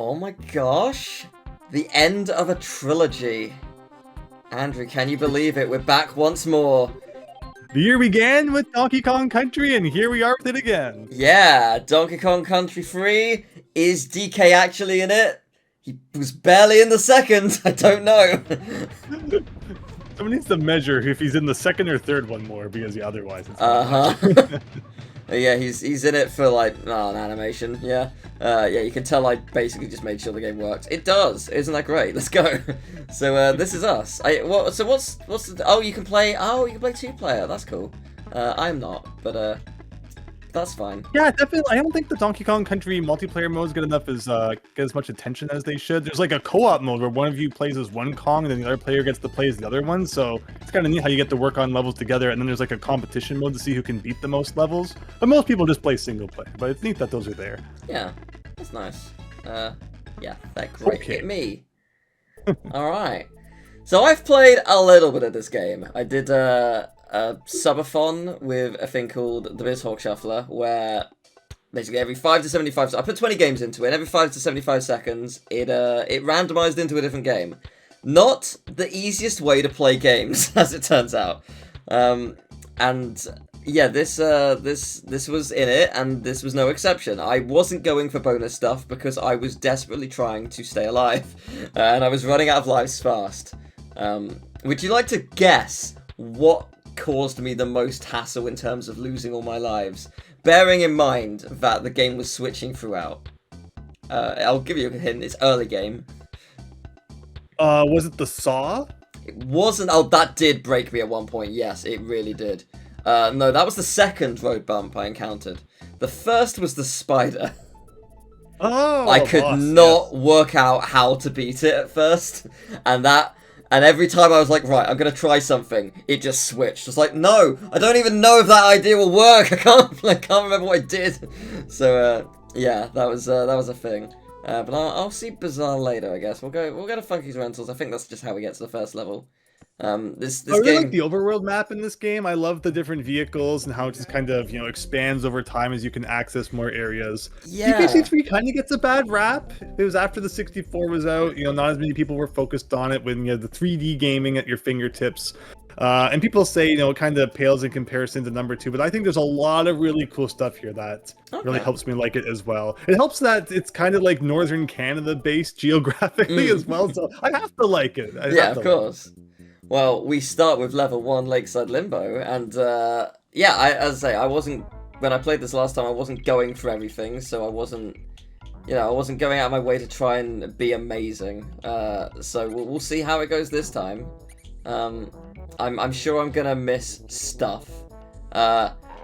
Oh my gosh. The end of a trilogy. Andrew, can you believe it? We're back once more. The year began with Donkey Kong Country, and here we are with it again. Yeah, Donkey Kong Country 3. Is DK actually in it? He was barely in the second. I don't know. Someone needs to measure if he's in the second or third one more, because otherwise it's not Yeah, he's in it for like an animation. Yeah, yeah. You can tell I basically just made sure the game works. It does. Isn't that great? Let's go. So this is us. So what's the, oh, you can play 2-player. That's cool. I'm not, but that's fine. Yeah, definitely. I don't think the Donkey Kong Country multiplayer modes get as much attention as they should. There's like a co-op mode where one of you plays as one Kong and then the other player gets to play as the other one. So it's kind of neat how you get to work on levels together. And then there's like a competition mode to see who can beat the most levels. But most people just play single player. But it's neat that those are there. Yeah, that's nice. Yeah, that great. Okay. Hit me. All right. So I've played a little bit of this game. I did a subathon with a thing called the BizHawk Shuffler, where basically every 5 to 75, I put 20 games into it, and every 5 to 75 seconds, it randomized into a different game. Not the easiest way to play games, as it turns out. And yeah, this was in it, and this was no exception. I wasn't going for bonus stuff because I was desperately trying to stay alive, and I was running out of lives fast. Would you like to guess what caused me the most hassle in terms of losing all my lives, bearing in mind that the game was switching throughout? I'll give you a hint. It's early game. Was it the saw? It wasn't. Oh, that did break me at one point. Yes, it really did. No, that was the second road bump I encountered. The first was the spider. Oh, I could not work out how to beat it at first, and every time I was like, right, I'm gonna try something, it just switched. It's like, no, I don't even know if that idea will work. I can't remember what I did. So yeah, that was a thing. But I'll see Bizarre later, I guess. We'll go to Funky's Rentals. I think that's just how we get to the first level. This I really game, like the overworld map in this game. I love the different vehicles and how it just kind of, expands over time as you can access more areas. Yeah. DKC3 kind of gets a bad rap. It was after the 64 was out. Not as many people were focused on it when you had the 3D gaming at your fingertips. And people say, it kind of pales in comparison to number 2, but I think there's a lot of really cool stuff here that really helps me like it as well. It helps that it's kind of like Northern Canada based geographically as well, so I have to like it. Yeah, of course. Well, we start with level 1 Lakeside Limbo, and yeah, as I say, when I played this last time, I wasn't going for everything, so I wasn't going out of my way to try and be amazing. So we'll see how it goes this time. I'm sure I'm gonna miss stuff.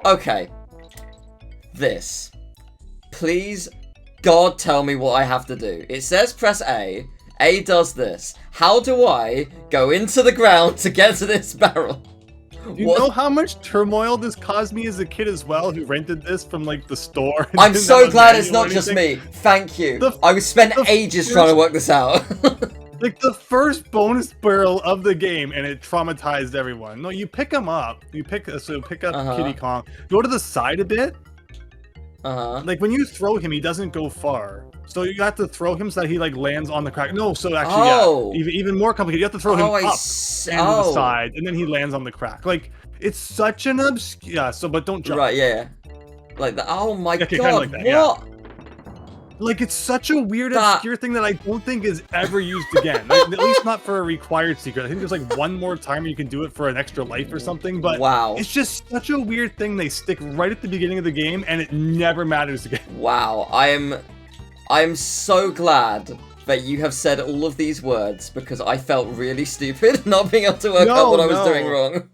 Okay. This. Please, God, tell me what I have to do. It says press A. A does this. How do I go into the ground to get to this barrel? You know how much turmoil this caused me as a kid as well, who rented this from like the store? I'm so glad it's not just me. Thank you. I was spent ages trying to work this out. Like the first bonus barrel of the game, and it traumatized everyone. No, you pick him up. You pick up Kitty Kong. Go to the side a bit. Like when you throw him, he doesn't go far. So you have to throw him so that he like lands on the crack. No, so actually, yeah, even more complicated. You have to throw him up and to the side, and then he lands on the crack. Like it's such an obscure. Yeah. So, but don't jump. Right. Yeah. Like that. Oh my god. Kind of like that, what? Yeah. Like, it's such a weird, obscure thing that I don't think is ever used again. Like, at least not for a required secret. I think there's like one more time where you can do it for an extra life or something, but wow, it's just such a weird thing they stick right at the beginning of the game, and it never matters again. Wow, I'm so glad that you have said all of these words, because I felt really stupid not being able to work out what I was doing wrong.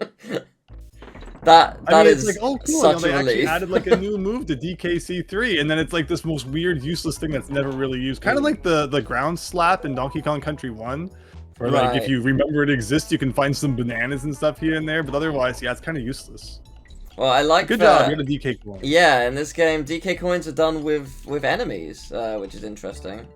That is like, oh cool, such they a relief. actually added like a new move to DKC3, and then it's like this most weird, useless thing that's never really used. Kind of like the ground slap in Donkey Kong Country 1. Or like if you remember it exists, you can find some bananas and stuff here and there, but otherwise, yeah, it's kind of useless. Well, I like Good job, you got a DK coin. Yeah, in this game, DK coins are done with enemies, which is interesting.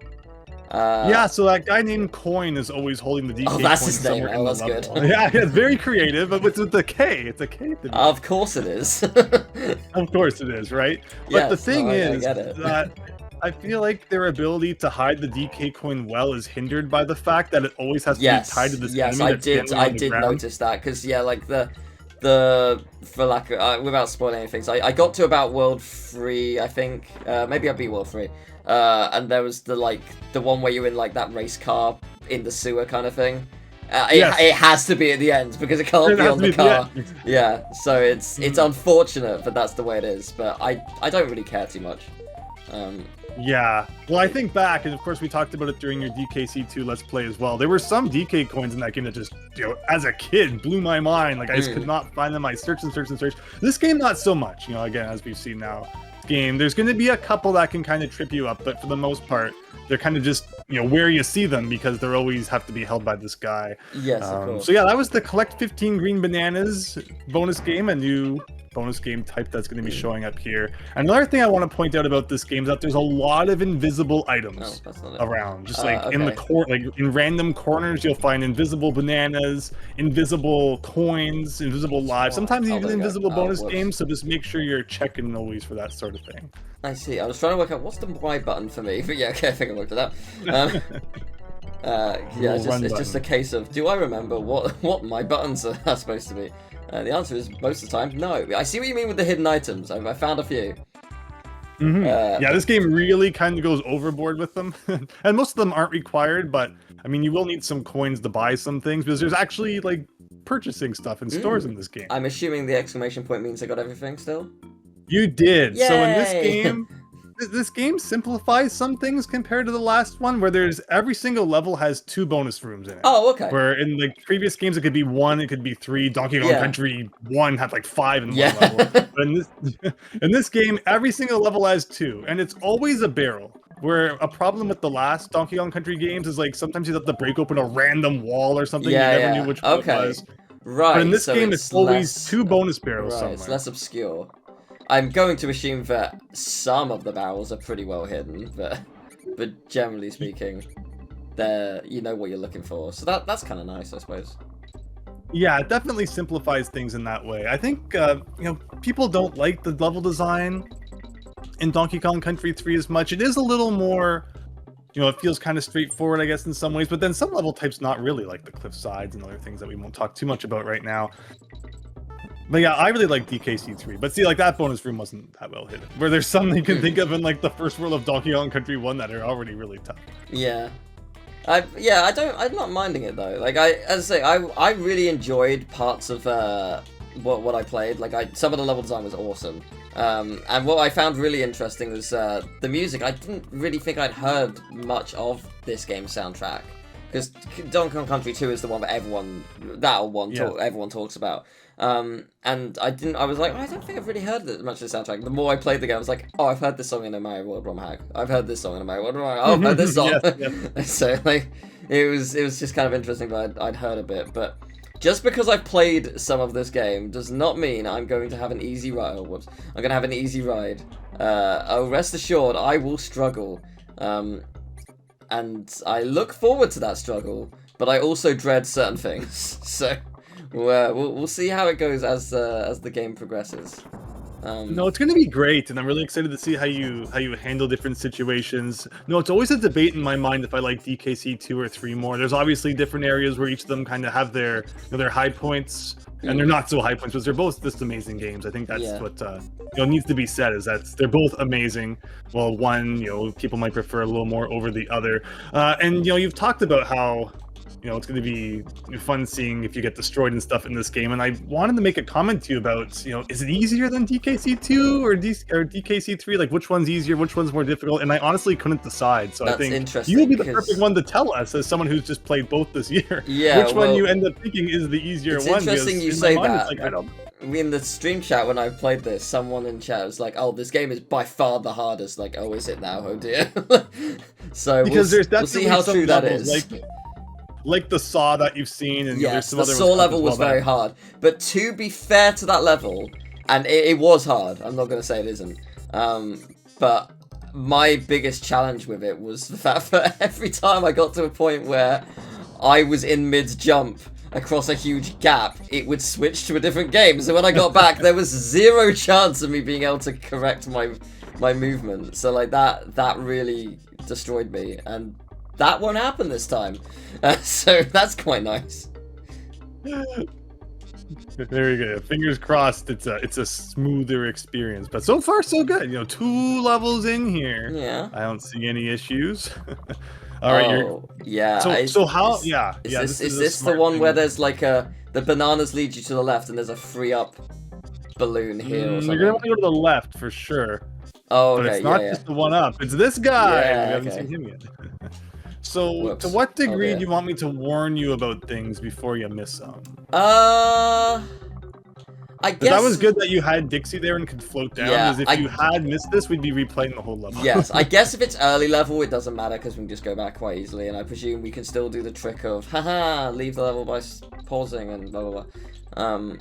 Yeah, so that guy named Coin is always holding the DK coin. Oh, that's his name. Somewhere Oh, that's good. Yeah, it's very creative, but with the K. It's a K. Of course it is. Of course it is, right? But yes, the thing is I get it. that I feel like their ability to hide the DK coin well is hindered by the fact that it always has to be tied to this enemy that's standing on the I did ground. notice that, because, yeah, like, for lack of, without spoiling anything, so I got to about World 3, I think, maybe I beat World 3, and there was the one where you're in, like, that race car in the sewer kind of thing. It has to be at the end, because it can't be on the car. Yeah, so it's unfortunate, but that's the way it is, but I don't really care too much. Yeah, well, I think back, and of course we talked about it during your DKC2 Let's Play as well. There were some DK coins in that game that just, as a kid, blew my mind. Like, I just could not find them. I searched and searched and searched. This game, not so much. Again, as we've seen now, there's going to be a couple that can kind of trip you up, but for the most part, they're kind of just, where you see them, because they always have to be held by this guy. Yes, of course. So yeah, that was the Collect 15 Green Bananas bonus game, a new bonus game type that's going to be showing up here. Another thing I want to point out about this game is that there's a lot of invisible items around. Just in the in random corners, you'll find invisible bananas, invisible coins, invisible lives, sometimes even invisible bonus games. So just make sure you're checking always for that sort of thing. I see. I was trying to work out what's the Y button for me, but yeah, okay, I think I worked it out. Yeah, it's just a case of, do I remember what my buttons are supposed to be? The answer is, most of the time, no. I see what you mean with the hidden items. I found a few. Yeah, this game really kind of goes overboard with them. And most of them aren't required, but, I mean, you will need some coins to buy some things, because there's actually, purchasing stuff in stores in this game. I'm assuming the exclamation point means I got everything still? You did! Yay! So in this game simplifies some things compared to the last one, where every single level has 2 bonus rooms in it. Oh, okay. Where in previous games it could be 1, it could be 3. Donkey Kong Country 1 had 5 in one level. But in this game, every single level has 2, and it's always a barrel. Where a problem with the last Donkey Kong Country games is sometimes you have to break open a random wall or something. You never knew which one it was. Right. But in this game, it's always 2 bonus barrels somewhere. It's less obscure. I'm going to assume that some of the barrels are pretty well hidden, but generally speaking, you know what you're looking for. So that's kind of nice, I suppose. Yeah, it definitely simplifies things in that way. I think people don't like the level design in Donkey Kong Country 3 as much. It is a little more, it feels kind of straightforward, I guess, in some ways. But then some level types not really, like the cliff sides and other things that we won't talk too much about right now. But yeah, I really like DKC3. But see, that bonus room wasn't that well hidden. Where there's some you can think of in the first world of Donkey Kong Country 1 that are already really tough. Yeah. I'm not minding it though. As I say, I really enjoyed parts of what I played. Some of the level design was awesome. And what I found really interesting was the music. I didn't really think I'd heard much of this game's soundtrack. Because Donkey Kong Country 2 is the one that everyone talks about. And I was like, I don't think I've really heard much of the soundtrack. The more I played the game, I was like, oh, I've heard this song in a Mario World ROM hack. I've heard this song in a Mario World ROM hack. Oh, I've heard this song. So, it was just kind of interesting that I'd heard a bit. But just because I've played some of this game does not mean I'm going to have an easy ride. I'm going to have an easy ride. Rest assured, I will struggle. And I look forward to that struggle, but I also dread certain things. So we'll see how it goes as the game progresses. No, it's going to be great, and I'm really excited to see how you handle different situations. No, it's always a debate in my mind if I like DKC 2 or 3 more. There's obviously different areas where each of them kind of have their high points, and they're not so high points, but they're both just amazing games. I think that's what needs to be said, is that they're both amazing. Well, one, people might prefer a little more over the other. And you've talked about how it's going to be fun seeing if you get destroyed and stuff in this game. And I wanted to make a comment to you about, is it easier than DKC2 or DKC3? Which one's easier? Which one's more difficult? And I honestly couldn't decide. So I think you will be the perfect one to tell us, as someone who's just played both this year. Yeah, which one you end up thinking is the easier one. It's interesting you say that. I don't know. In the stream chat when I played this, someone in chat was like, "Oh, this game is by far the hardest." Oh, is it now? Oh dear. So because we'll see how true that is. Like the Saw that you've seen, and yes, the Saw level was very hard. But to be fair to that level, and it was hard. I'm not going to say it isn't. But my biggest challenge with it was the fact that every time I got to a point where I was in mid-jump across a huge gap, it would switch to a different game. So when I got back, there was zero chance of me being able to correct my movement. So like that really destroyed me, and that won't happen this time. So that's quite nice. There you go. Fingers crossed. It's a smoother experience, but so far so good. 2 levels in here. Yeah. I don't see any issues. All right. Yeah. So how? Yeah. Is this the one where there's like the bananas lead you to the left, and there's a free up balloon here or something? You're gonna want to go to the left for sure. Oh, okay. But it's not just the one up. It's this guy. Yeah, we haven't seen him yet. So, Whoops. to what degree do you want me to warn you about things before you miss them? I guess that was good that you had Dixie there and could float down. Yeah, because if you had missed this, we'd be replaying the whole level. Yes, I guess if it's early level, it doesn't matter because we can just go back quite easily, and I presume we can still do the trick of haha, leave the level by pausing and blah blah blah.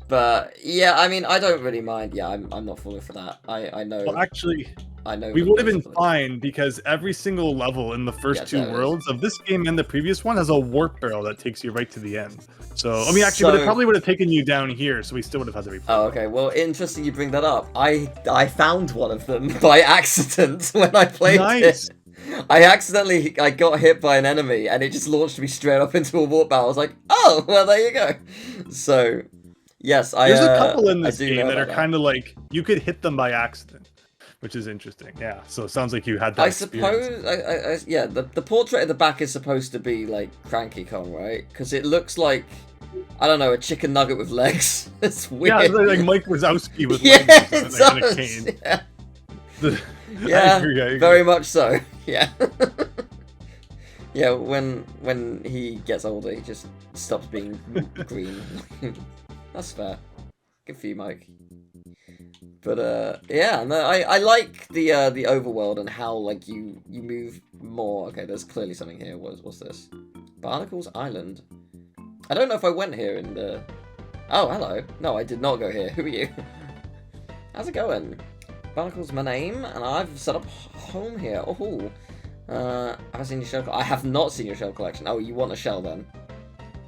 But yeah, I mean, I don't really mind. Yeah, I'm not falling for that. I know. Well, actually, I know we would have been fine because every single level in the first 2 worlds of this game and the previous one has a warp barrel that takes you right to the end. So, I mean, actually, but it probably would have taken you down here, so we still would have had to replay. Oh, okay. Well, interesting you bring that up. I found one of them by accident when I played it. I got hit by an enemy, and it just launched me straight up into a warp barrel. I was like, oh, well, there you go. So, yes, There's a couple in this game that are kind of like, you could hit them by accident. Which is interesting, yeah. So it sounds like you had that experience. Yeah, the portrait at the back is supposed to be like Cranky Kong, right? Because it looks like, I don't know, a chicken nugget with legs. It's weird. Yeah, like Mike Wazowski with legs and a cane. Yeah, very much so. Yeah. Yeah, when he gets older, he just stops being green. That's fair. Good for you, Mike. But yeah, no, I like the overworld and how like you move more. Okay, there's clearly something here. What's this? Barnacles Island. I don't know if I went here in the. Oh, hello. No, I did not go here. Who are you? How's it going? Barnacles, my name, and I've set up home here. Oh, have I seen your shell? I have not seen your shell collection. Oh, you want a shell then?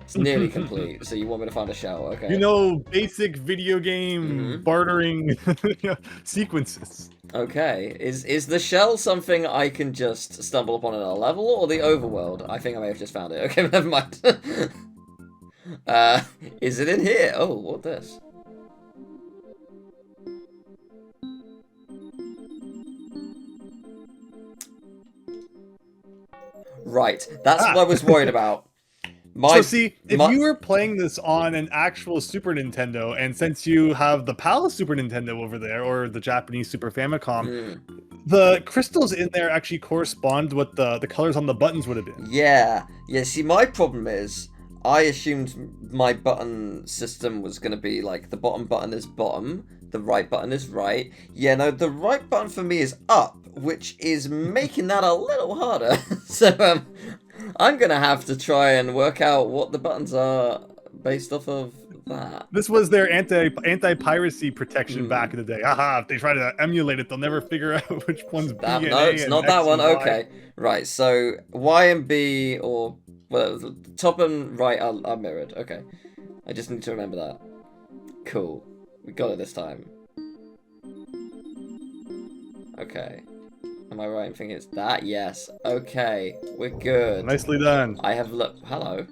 It's nearly complete, so you want me to find a shell, okay. Basic video game bartering sequences. Okay, is the shell something I can just stumble upon in a level, or the overworld? I think I may have just found it. Okay, never mind. Is it in here? Oh, what's this? Right, that's what I was worried about. So see, if you were playing this on an actual Super Nintendo, and since you have the PAL Super Nintendo over there, or the Japanese Super Famicom, the crystals in there actually correspond to what the colors on the buttons would have been. Yeah, see, my problem is, I assumed my button system was going to be like, the bottom button is bottom, the right button is right. Yeah, no, the right button for me is up, which is making that a little harder. So, I'm gonna have to try and work out what the buttons are based off of that. This was their anti-piracy protection back in the day. Aha, if they try to emulate it, they'll never figure out which one's B and A. No, it's not that one. Okay, right, so Y and B, or well, the top and right are mirrored. Okay, I just need to remember that. Cool, we got it this time. Okay. Am I right in thinking it's that? Yes. Okay, we're good. Nicely done. I have looked. Hello.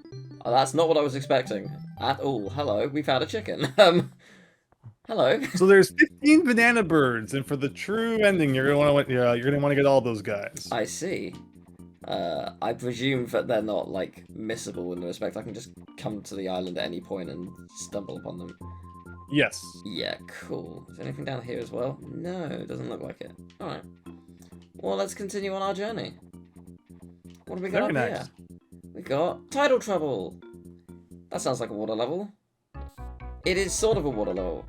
Oh, that's not what I was expecting at all. Hello, we found a chicken. Hello. So there's 15 banana birds, and for the true ending, you're gonna want to get all those guys. I see. I presume that they're not like missable in the respect I can just come to the island at any point and stumble upon them. Yes. Yeah. Cool. Is there anything down here as well? No, it doesn't look like it. All right. Well, let's continue on our journey. What do we got up here? We got tidal trouble. That sounds like a water level. It is sort of a water level.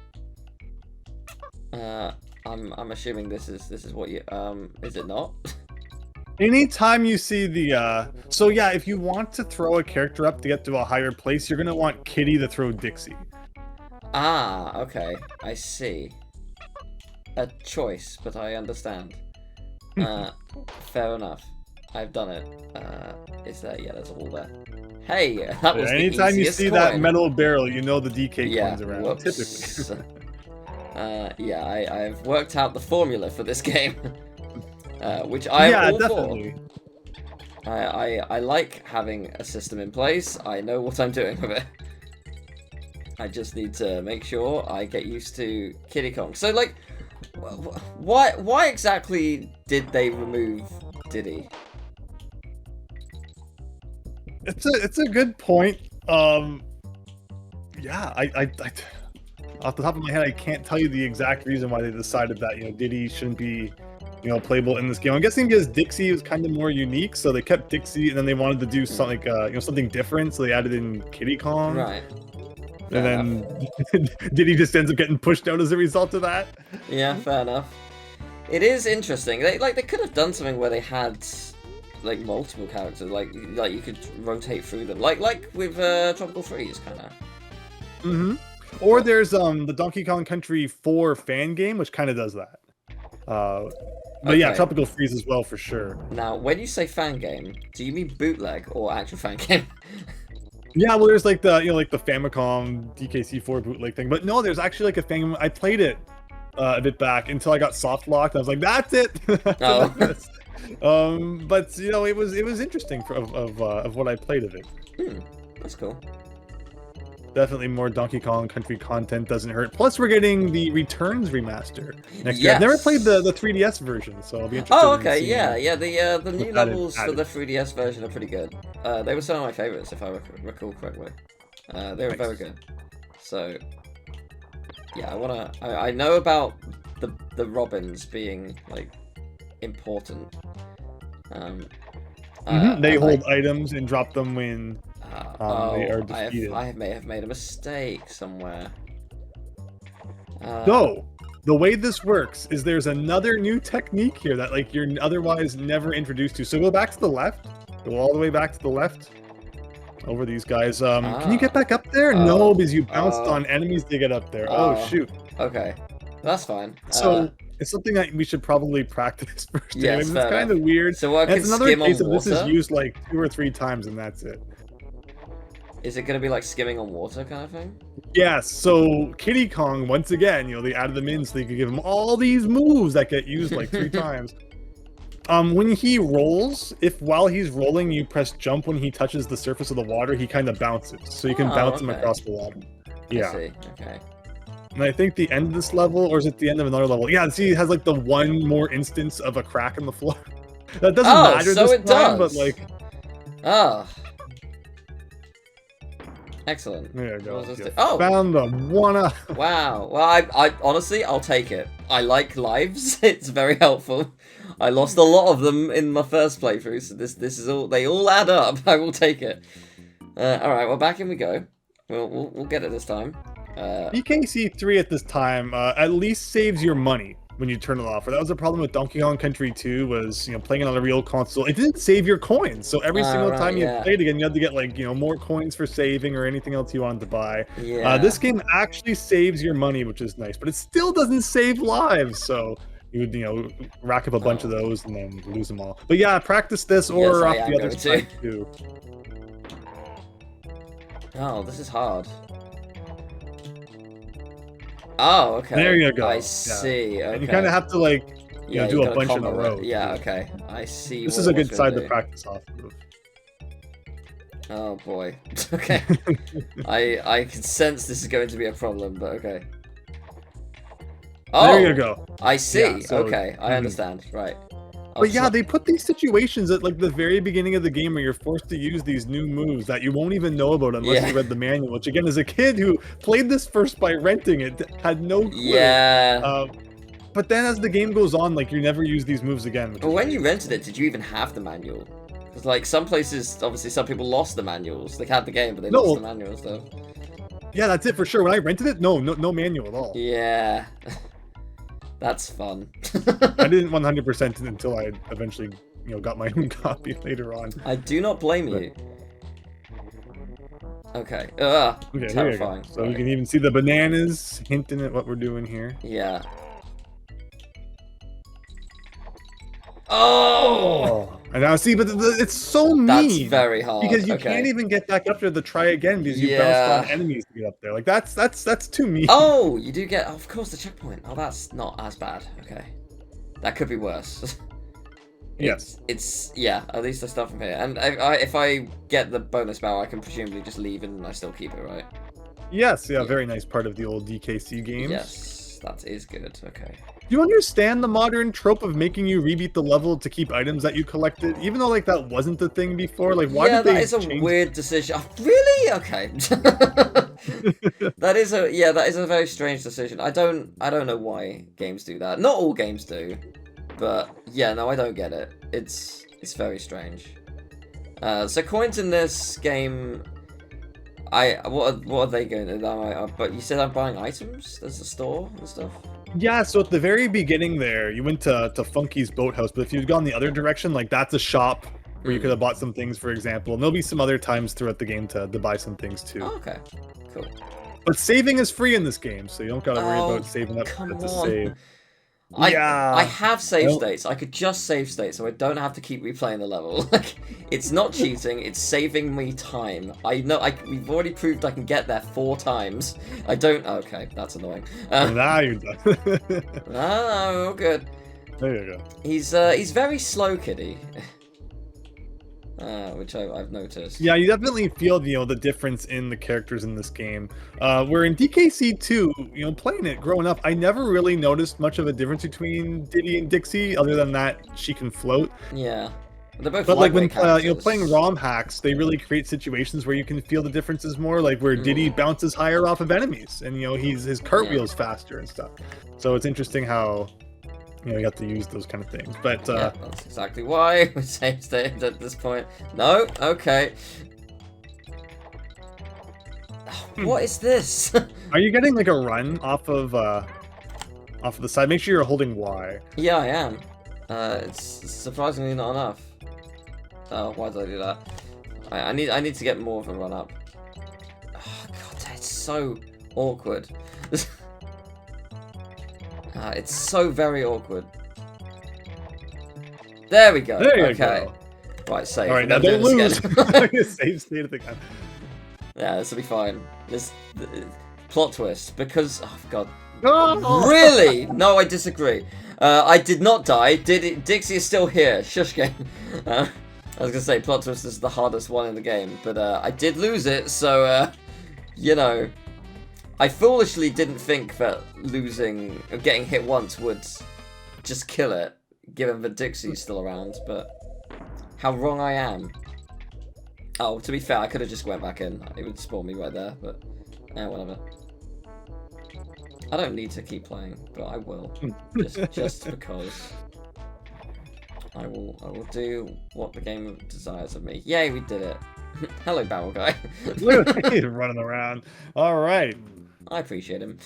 I'm assuming this is what you is it not? Anytime you see the so yeah, if you want to throw a character up to get to a higher place, you're gonna want Kitty to throw Dixie. Ah, okay, I see. A choice, but I understand. Fair enough. I've done it. Is there? Yeah, there's a wall there. Hey, that was anytime the you see coin. That metal barrel, you know the DK coin's around. Whoops. Typically. Yeah, I've worked out the formula for this game, which I'm all definitely. for. I like having a system in place. I know what I'm doing with it. I just need to make sure I get used to Kiddy Kong. So, like, why exactly did they remove Diddy? It's a good point. Yeah, I off the top of my head, I can't tell you the exact reason why they decided that, you know, Diddy shouldn't be, you know, playable in this game. I'm guessing because Dixie was kind of more unique, so they kept Dixie, and then they wanted to do something, you know, something different, so they added in Kiddy Kong. Right. And then Diddy just ends up getting pushed out as a result of that. Yeah, fair enough. It is interesting. They could have done something where they had like multiple characters, like you could rotate through them, like with Tropical Freeze, kind of. Mm-hmm. Or there's the Donkey Kong Country 4 fan game, which kind of does that. But yeah, Tropical Freeze as well for sure. Now, when you say fan game, do you mean bootleg or actual fan game? Yeah, well, there's like the, you know, like the Famicom DKC4 bootleg thing, but no, there's actually like a thing. I played it a bit back until I got soft locked. I was like, that's it. Oh. But you know, it was interesting of what I played of it. That's cool. Definitely more Donkey Kong Country content doesn't hurt. Plus, we're getting the Returns remaster next year. I've never played the 3DS version, so I'll be interested. Oh, okay, yeah. The new levels for the 3DS version are pretty good. They were some of my favorites, if I recall correctly. They were very good. So, yeah, I know about the Robins being like important. They hold items and drop them when. They are defeated. I may have made a mistake somewhere. So, the way this works is there's another new technique here that like you're otherwise never introduced to. So go back to the left. Go all the way back to the left. Over these guys. Can you get back up there? No, because you bounced on enemies to get up there. Oh, shoot. Okay. That's fine. So, it's something that we should probably practice first. Yes, it's kind of weird. So what, it's another case of this is used like 2 or 3 times and that's it. Is it going to be like skimming on water kind of thing? Yes, so Kiddy Kong, once again, you know, they added them in so they could give him all these moves that get used like 3 times. When he rolls, if while he's rolling you press jump when he touches the surface of the water, he kind of bounces. So you can bounce him across the water. Yeah. I see. Okay. And I think the end of this level, or is it the end of another level? Yeah, see, it has like the one more instance of a crack in the floor. That doesn't matter so this time, but like... Excellent. There you go. Oh, found the one-up. Wow. Well, I honestly, I'll take it. I like lives. It's very helpful. I lost a lot of them in my first playthrough, so this is all. They all add up. I will take it. All right. Well, back in we go. We'll get it this time. DKC3 at this time at least saves your money when you turn it off. That was the problem with Donkey Kong Country 2 was, you know, playing it on a real console. It didn't save your coins. So every single time you played again, you had to get like, you know, more coins for saving or anything else you wanted to buy. Yeah. This game actually saves your money, which is nice, but it still doesn't save lives. So you would, you know, rack up a bunch of those and then lose them all. But yeah, practice this or off the other side too. Oh, this is hard. Oh, okay. There you go. I see. Okay. And you kind of have to like, you know, do a bunch in a row. Yeah. Okay. I see. This is a good side to practice off of. Oh boy. Okay. I can sense this is going to be a problem, but okay. Oh, there you go. I see. Yeah, so, okay, I understand. Right. But yeah, they put these situations at like the very beginning of the game where you're forced to use these new moves that you won't even know about unless you read the manual. Which again, as a kid who played this first by renting it, had no clue. Yeah. But then as the game goes on, like you never use these moves again. But when you rented it, did you even have the manual? Because like some places, obviously, some people lost the manuals. They had the game, but they lost the manual and stuff. Yeah, that's it for sure. When I rented it, no manual at all. Yeah. That's fun. I didn't 100% until I eventually, you know, got my own copy later on. I do not blame you. Okay. Okay, terrifying. So you can even see the bananas hinting at what we're doing here. Yeah. Oh! And now see, but it's so mean. That's very hard. Because you can't even get back up there to try again because you bounced on enemies to get up there. Like that's too mean. Oh, you do get, of course, the checkpoint. Oh, that's not as bad. Okay, that could be worse. It's yeah. At least I start from here, and if I get the bonus barrel, I can presumably just leave and I still keep it, right? Yes, yeah. Very nice part of the old DKC games. Yes, that is good. Okay. Do you understand the modern trope of making you rebeat the level to keep items that you collected, even though like that wasn't the thing before? Like, why did they? Yeah, that is a weird decision. Oh, really? Okay. that is a very strange decision. I don't know why games do that. Not all games do, but yeah, no, I don't get it. It's very strange. So coins in this game. What are they going to do? But you said I'm buying items? There's a store and stuff? Yeah, so at the very beginning there, you went to Funky's Boathouse, but if you'd gone the other direction, like that's a shop where you could have bought some things, for example. And there'll be some other times throughout the game to buy some things too. Oh, okay, cool. But saving is free in this game, so you don't gotta worry about saving up to save. I have save states. I could just save states, so I don't have to keep replaying the level. Like, it's not cheating. It's saving me time. I know. We've already proved I can get there 4 times. I don't. Okay, that's annoying. Now you're done. No, good. There you go. He's very slow, Kitty. Which I've noticed. Yeah, you definitely feel the difference in the characters in this game. Where in DKC 2, playing it growing up, I never really noticed much of a difference between Diddy and Dixie, other than that she can float. Yeah, they're both. But like when playing ROM hacks, they really create situations where you can feel the differences more. Like where Diddy bounces higher off of enemies, and his cartwheel's faster and stuff. So it's interesting how. You have to use those kind of things, but yeah, that's exactly why we save state at this point. No, okay. What is this? Are you getting like a run off of the side? Make sure you're holding Y. Yeah, I am. It's surprisingly not enough. Oh, why did I do that? I need to get more of a run up. Oh, God, it's so awkward. It's so very awkward. There we go. There you go. Right, save. All right, now don't lose. Save state of the gun. Yeah, this will be fine. This plot twist because God. No! Really? No, I disagree. I did not die. Dixie is still here. Shush game. I was gonna say plot twist is the hardest one in the game, but I did lose it, so I foolishly didn't think that losing or getting hit once would just kill it, given that Dixie's still around, but how wrong I am. Oh, to be fair, I could have just went back in. It would spawn me right there, but whatever. I don't need to keep playing, but I will. just because. I will do what the game desires of me. Yay, we did it. Hello, Barrel Guy. He's running around. All right. I appreciate him.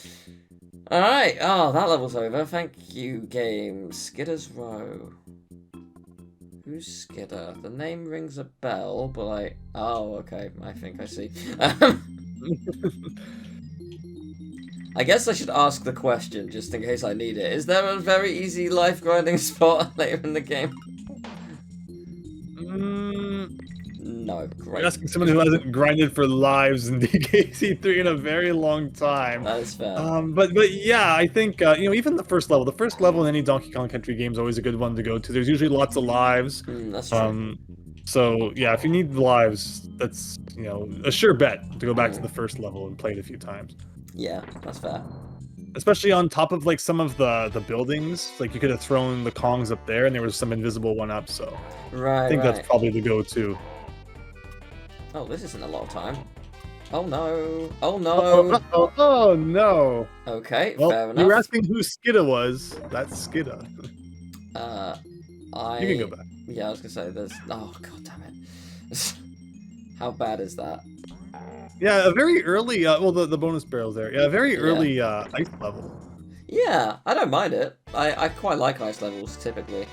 Alright, oh, that level's over. Thank you, game. Skidder's Row. Who's Skidder? The name rings a bell, but oh, okay, I think I see. I guess I should ask the question, just in case I need it. Is there a very easy life grinding spot later in the game? No, great. You're asking someone who hasn't grinded for lives in DKC3 in a very long time. That is fair. But yeah, I think even the first level in any Donkey Kong Country game is always a good one to go to. There's usually lots of lives. That's true. So yeah, if you need lives, that's a sure bet to go back to the first level and play it a few times. Yeah, that's fair. Especially on top of like some of the buildings, like you could have thrown the Kongs up there, and there was some invisible one up. So right, I think that's probably the go-to. Oh, this isn't a lot of time. Oh no! Oh no! Oh no! Okay, well, fair enough. You were asking who Skidda was. That's Skidda. You can go back. Yeah, I was gonna say there's. Oh god damn it! How bad is that? Yeah, a very early. Well, the bonus barrel's there. Yeah, a very early ice level. Yeah, I don't mind it. I quite like ice levels typically.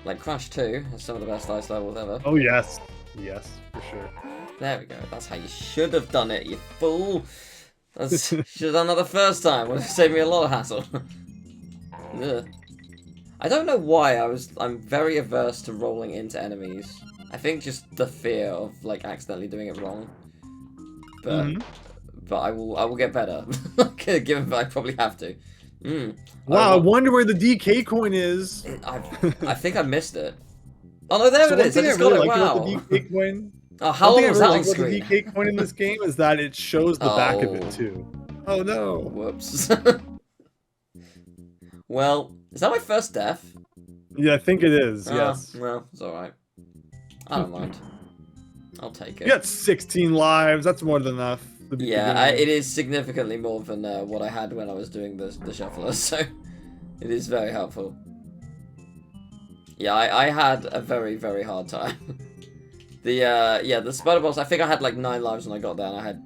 Like Crash 2 has some of the best ice levels ever. Oh yes. Yes, for sure. There we go. That's how you should have done it, you fool. Should have done that the first time. Would have saved me a lot of hassle. I don't know why I'm very averse to rolling into enemies. I think just the fear of like accidentally doing it wrong. But I will get better. Given I probably have to. Wow, I wonder where the DK coin is. I think I missed it. Oh no, there it is. I just got it. Wow. The DK coin. Oh, how long was that on screen? The DK coin in this game is that it shows the back of it too. Oh no. Whoops. Well, is that my first death? Yeah, I think it is. Yes. Well, it's all right. I don't mind. I'll take it. You got 16 lives. That's more than enough. Yeah, it is significantly more than what I had when I was doing the shuffler, so it is very helpful. Yeah, I had a very, very hard time. The spider boss, I think I had like 9 lives when I got there, and I had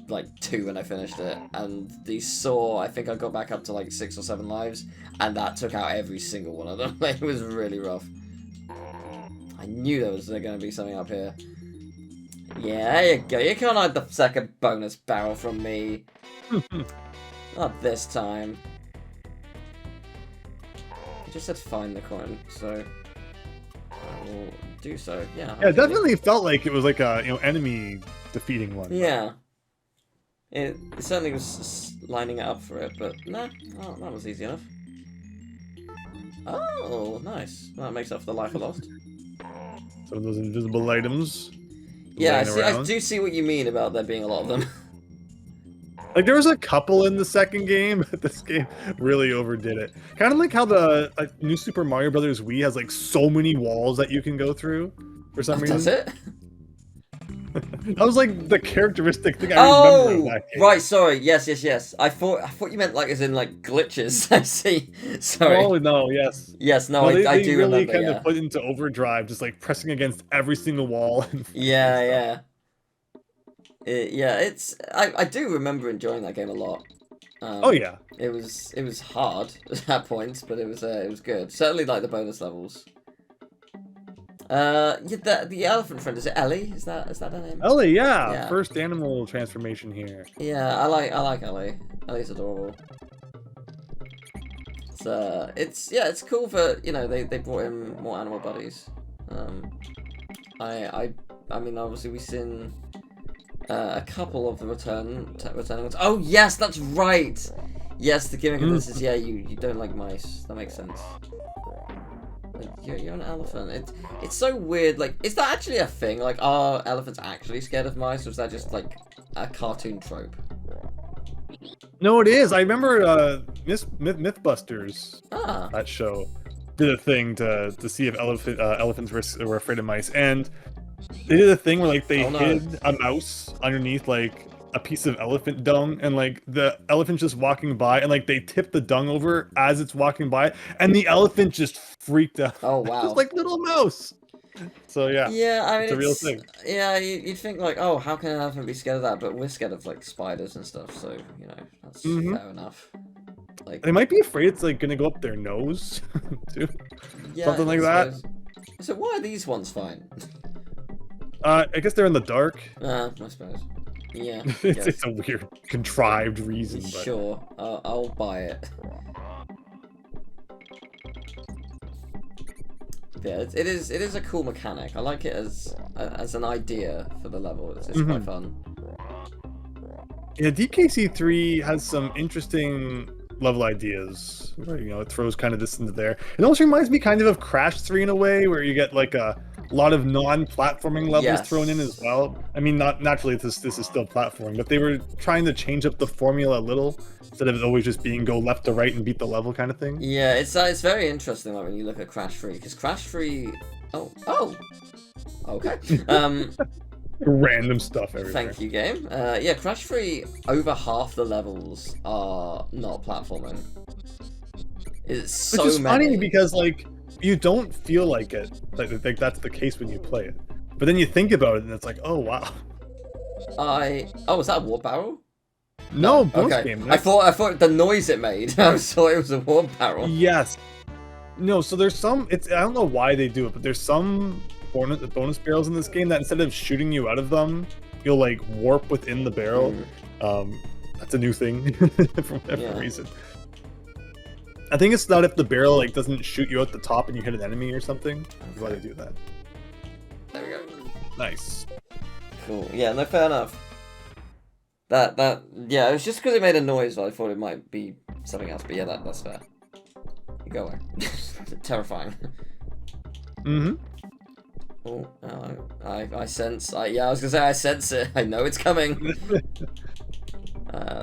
like 2 when I finished it. And the saw, I think I got back up to like 6 or 7 lives, and that took out every single one of them. Like, it was really rough. I knew there was going to be something up here. Yeah, there you go. You can't hide the second bonus barrel from me. Not this time. It just said find the coin, so I will do so. Yeah. Yeah, it definitely felt like it was like a enemy defeating one. Yeah. It certainly was lining it up for it, but no, that was easy enough. Oh, nice. Well, that makes up for the life I lost. Some of those invisible items. Yeah, I do see what you mean about there being a lot of them. Like, there was a couple in the second game, but this game really overdid it. Kind of like how the new Super Mario Brothers Wii has, like, so many walls that you can go through for some reason. Does it? That was, like, the characteristic thing I remember of that game. Right, sorry. Yes. I thought you meant, like, as in, like, glitches. I see. Sorry. Oh, no, yes. Yes, no, I do remember, really kind of put into overdrive, just, like, pressing against every single wall. Yeah. I do remember enjoying that game a lot. Oh yeah. It was hard at points, but it was good. Certainly like the bonus levels. The elephant friend, is it Ellie? Is that her name? Ellie, yeah. First animal transformation here. Yeah, I like Ellie. Ellie's adorable. It's cool for they brought in more animal buddies. I mean obviously we've seen a couple of the returning ones. Oh yes, that's right. Yes, the gimmick of this is you don't like mice. That makes sense. Like, you're an elephant. It's so weird. Like, is that actually a thing? Like, are elephants actually scared of mice, or is that just like a cartoon trope? No, it is. I remember Mythbusters. That show did a thing to see if elephants were afraid of mice, and they did a thing where like they hid a mouse underneath like a piece of elephant dung, and like the elephant's just walking by, and like they tip the dung over as it's walking by, and the elephant just freaked out. Oh wow! Just like little mouse. So yeah. Yeah, I mean, it's a real thing. Yeah, you'd think like, oh, how can an elephant be scared of that? But we're scared of like spiders and stuff, so that's fair enough. Like they might be afraid it's like gonna go up their nose too. Yeah, something like that. So why are these ones fine? I guess they're in the dark. I suppose. Yeah. It's a weird, contrived reason. But... Sure, I'll buy it. Yeah, it is a cool mechanic. I like it as an idea for the level. It's quite fun. Yeah, DKC3 has some interesting level ideas. Where, it throws kind of this into there. It almost reminds me kind of Crash 3 in a way, where you get like a lot of non-platforming levels thrown in as well. I mean, not naturally this is still platforming, but they were trying to change up the formula a little instead of always just being go left to right and beat the level kind of thing. Yeah, it's very interesting like when you look at Crash 3, because Crash 3 okay. Random stuff everywhere. Thank you, game. Yeah, Crash 3, over half the levels are not platforming. It's so Which is many. funny because like you don't feel like it. Like that's the case when you play it. But then you think about it and it's like, oh wow. Was that a warp barrel? No, bonus game. I thought the noise it made. I thought it was a warp barrel. Yes. No, so there's some I don't know why they do it, but there's some bonus barrels in this game that instead of shooting you out of them, you'll like warp within the barrel. That's a new thing for whatever reason. I think it's not if the barrel like doesn't shoot you out the top and you hit an enemy or something. That's why they do that. There we go. Nice. Cool. Yeah, no, fair enough. Yeah, it was just because it made a noise, I thought it might be something else, but yeah, that's fair. You go away. Terrifying. Mm-hmm. Oh, I sense, yeah, I was gonna say I sense it. I know it's coming.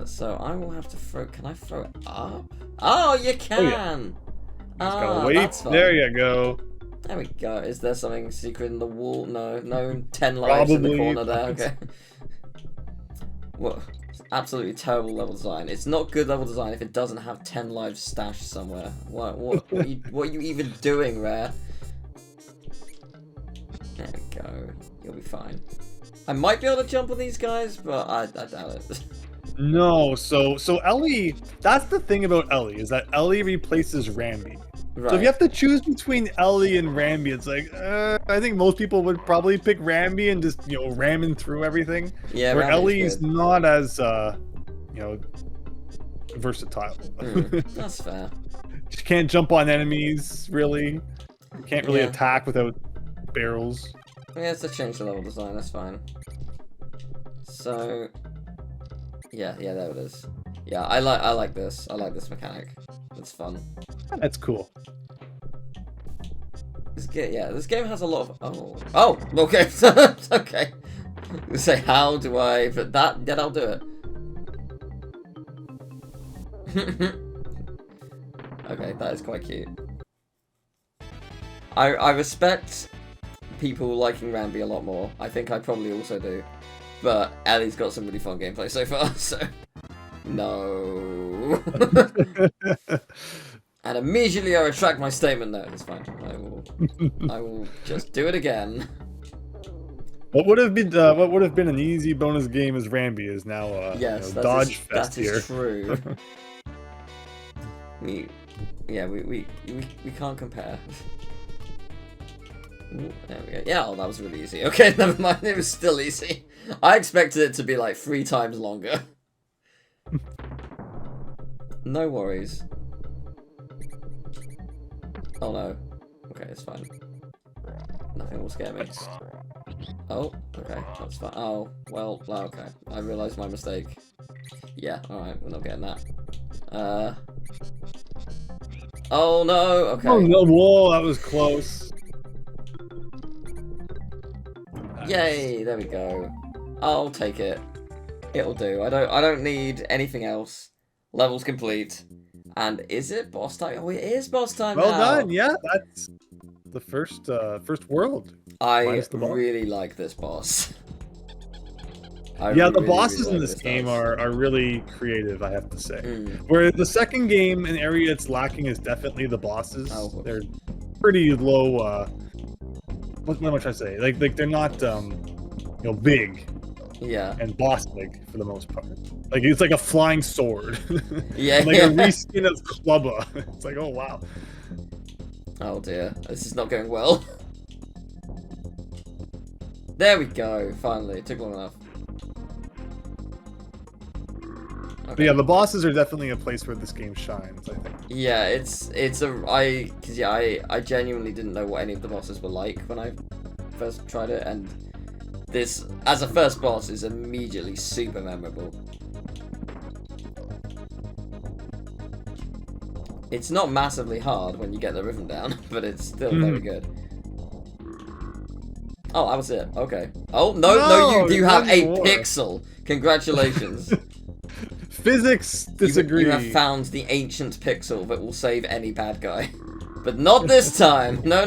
So I will have to throw, can I throw it up? Oh, you can! Oh, yeah. Just gotta wait. There you go. There we go. Is there something secret in the wall? No 10 lives in the corner there, okay. What? Absolutely terrible level design. It's not good level design if it doesn't have 10 lives stashed somewhere. What are you even doing, Rare? There we go. You'll be fine. I might be able to jump on these guys, but I doubt it. No, so Ellie, that's the thing about Ellie, is that Ellie replaces Rambi. Right. So if you have to choose between Ellie and Rambi, it's like, I think most people would probably pick Rambi and just, ramming through everything. Yeah, where Ellie's not as, versatile. That's fair. She can't jump on enemies, really. You can't really attack without barrels. Yeah, it's to change the level design, that's fine. So, yeah, there it is. Yeah, I like this. I like this mechanic. It's fun. That's cool. This game has a lot of... Oh, okay. Okay. I say, how do I... But that I'll do it. Okay, that is quite cute. I respect people liking Rambi a lot more. I think I probably also do. But Ellie's got some really fun gameplay so far, so... No. And immediately I retract my statement. No, it's fine. I will just do it again. What would have been an easy bonus game as Rambi is now yes, dodge fest here. That is true. we can't compare. Ooh, there we go. Yeah, that was really easy. Okay, never mind. It was still easy. I expected it to be like 3 times longer. No worries. Oh no. Okay, it's fine. Nothing will scare me. Oh, okay, that's fine. Oh, well, okay. I realized my mistake. Yeah, alright, we're not getting that. Oh no, okay. Oh no, whoa, that was close. Yay, there we go. I'll take it. It'll do. I don't need anything else. Level's complete. And is it boss time? Oh, it is boss time now. Well done, yeah. That's the first world. I really like this boss. The bosses in this game are really creative, I have to say. Where the second game, an area it's lacking is definitely the bosses. Oh. They're pretty low. What am I trying to say? Like they're not big. Yeah. And boss-like for the most part. Like it's like a flying sword. Yeah. Like a reskin of Clubba. It's like, oh wow. Oh dear, this is not going well. There we go. Finally, it took long enough. Okay. But yeah, the bosses are definitely a place where this game shines, I think. Yeah, I genuinely didn't know what any of the bosses were like when I first tried it, and this, as a first boss, is immediately super memorable. It's not massively hard when you get the rhythm down, but it's still very good. Oh, that was it. Okay. Oh, no, you have a pixel. Congratulations. Physics disagree. You have found the ancient pixel that will save any bad guy. But not this time. No.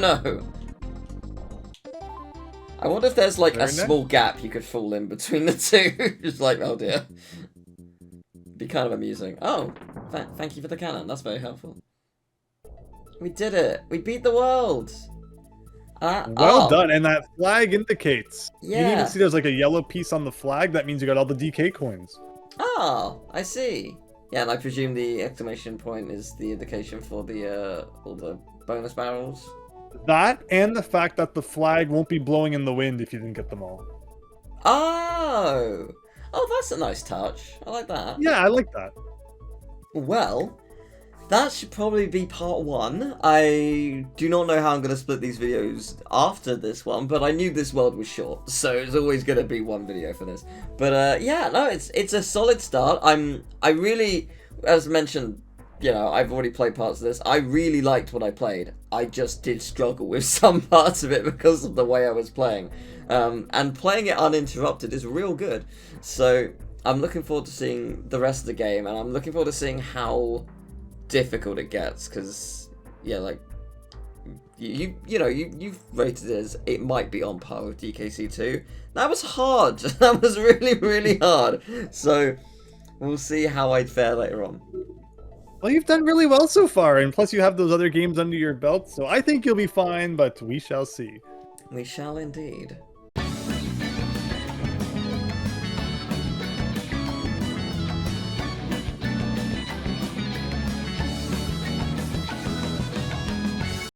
I wonder if there's like a small gap you could fall in between the two. Just like, oh dear. Be kind of amusing. Oh, thank you for the cannon. That's very helpful. We did it. We beat the world. Well done. And that flag indicates. Yeah. You can even see there's like a yellow piece on the flag. That means you got all the DK coins. Oh, I see. Yeah, and I presume the exclamation point is the indication for all the bonus barrels. That and the fact that the flag won't be blowing in the wind if you didn't get them all. Oh, that's a nice touch. I like that. Yeah, I like that. Well, that should probably be part 1. I do not know how I'm going to split these videos after this one, but I knew this world was short, so it's always going to be one video for this. But yeah, no, it's a solid start. I really, as mentioned, you know, I've already played parts of this. I really liked what I played. I just did struggle with some parts of it because of the way I was playing. And playing it uninterrupted is real good. So I'm looking forward to seeing the rest of the game, and I'm looking forward to seeing how difficult it gets, because yeah, like you've rated it as it might be on par with DKC2. That was hard. That was really hard. So we'll see how I'd fare later on. Well, you've done really well so far, and plus you have those other games under your belt, so I think you'll be fine, but we shall see. We shall indeed.